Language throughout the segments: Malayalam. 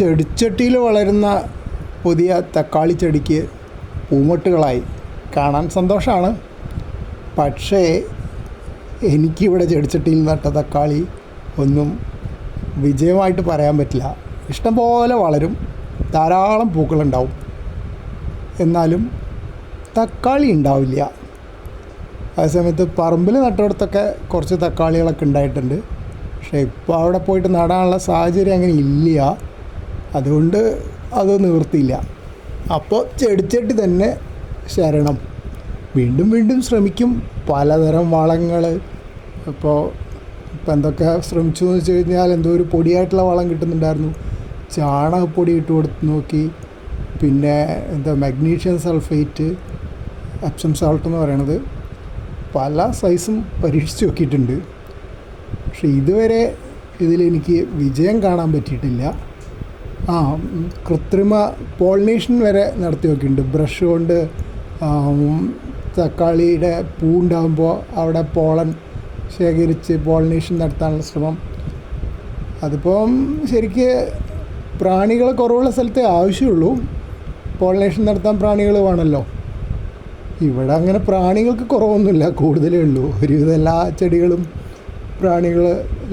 ചെടിച്ചട്ടിയിൽ വളരുന്ന പുതിയ തക്കാളി ചെടിക്ക് പൂമൊട്ടുകളായി. കാണാൻ സന്തോഷമാണ്. പക്ഷേ എനിക്കിവിടെ ചെടിച്ചട്ടിയിൽ നട്ട തക്കാളി ഒന്നും വിജയമായിട്ട് പറയാൻ പറ്റില്ല. ഇഷ്ടംപോലെ വളരും, ധാരാളം പൂക്കളുണ്ടാവും, എന്നാലും തക്കാളി ഉണ്ടാവില്ല. അതേസമയത്ത് പറമ്പിൽ നട്ടിടത്തൊക്കെ കുറച്ച് തക്കാളികളൊക്കെ ഉണ്ടായിട്ടുണ്ട്. പക്ഷേ ഇപ്പോൾ അവിടെ പോയിട്ട് നടാനുള്ള സാഹചര്യം അങ്ങനെ ഇല്ല, അതുകൊണ്ട് അത് നിവൃത്തിയില്ല. അപ്പോൾ ചെടിച്ചട്ടി തന്നെ ശരണം. വീണ്ടും വീണ്ടും ശ്രമിക്കും, പലതരം വളങ്ങൾ. ഇപ്പോൾ എന്തൊക്കെ ശ്രമിച്ചു എന്ന് വെച്ച് കഴിഞ്ഞാൽ, എന്തോ ഒരു പൊടിയായിട്ടുള്ള വളം കിട്ടുന്നുണ്ടായിരുന്നു, ചാണകപ്പൊടി ഇട്ട് കൊടുത്ത് നോക്കി. പിന്നെ മഗ്നീഷ്യം സൾഫേറ്റ്, എപ്സം സോൾട്ട് എന്ന് പറയണത്, പല സൈസും പരീക്ഷിച്ച് നോക്കിയിട്ടുണ്ട്. പക്ഷെ ഇതുവരെ ഇതിലെനിക്ക് വിജയം കാണാൻ പറ്റിയിട്ടില്ല. കൃത്രിമ പോളിനേഷൻ വരെ നടത്തി നോക്കിയിട്ടുണ്ട്. ബ്രഷ് കൊണ്ട് തക്കാളിയുടെ പൂ ഉണ്ടാകുമ്പോൾ അവിടെ പോളൻ ശേഖരിച്ച് പോളിനേഷൻ നടത്താനുള്ള ശ്രമം. അതിപ്പം ശരിക്ക് പ്രാണികൾ കുറവുള്ള സ്ഥലത്തേ ആവശ്യമുള്ളൂ. പോളിനേഷൻ നടത്താൻ പ്രാണികൾ വേണമല്ലോ. ഇവിടെ അങ്ങനെ പ്രാണികൾക്ക് കുറവൊന്നുമില്ല, കൂടുതലേ ഉള്ളൂ. ഒരുവിധം എല്ലാ ചെടികളും പ്രാണികൾ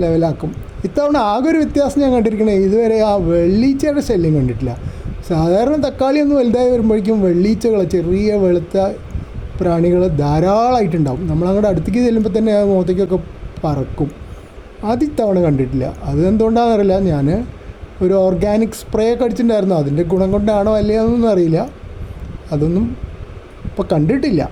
ലെവലാക്കും. ഇത്തവണ ആകെ ഒരു വ്യത്യാസം ഞാൻ കണ്ടിരിക്കണേ, ഇതുവരെ ആ വെള്ളീച്ചയുടെ ശല്യം കണ്ടിട്ടില്ല. സാധാരണ തക്കാളി ഒന്ന് വലുതായി വരുമ്പോഴേക്കും വെള്ളീച്ചകൾ, ചെറിയ വെളുത്ത പ്രാണികൾ ധാരാളമായിട്ടുണ്ടാവും. നമ്മളങ്ങോട്ട് അടുത്തേക്ക് ചെല്ലുമ്പോൾ തന്നെ ആ മുഖത്തേക്കൊക്കെ പറക്കും. അതിത്തവണ കണ്ടിട്ടില്ല. അത് എന്തുകൊണ്ടാണെന്നറിയില്ല. ഞാൻ ഒരു ഓർഗാനിക് സ്പ്രേ ഒക്കെ അടിച്ചിട്ടുണ്ടായിരുന്നു, അതിൻ്റെ ഗുണം കൊണ്ടാണോ അല്ലയോ എന്നൊന്നും അറിയില്ല. അതൊന്നും ഇപ്പോൾ കണ്ടിട്ടില്ല.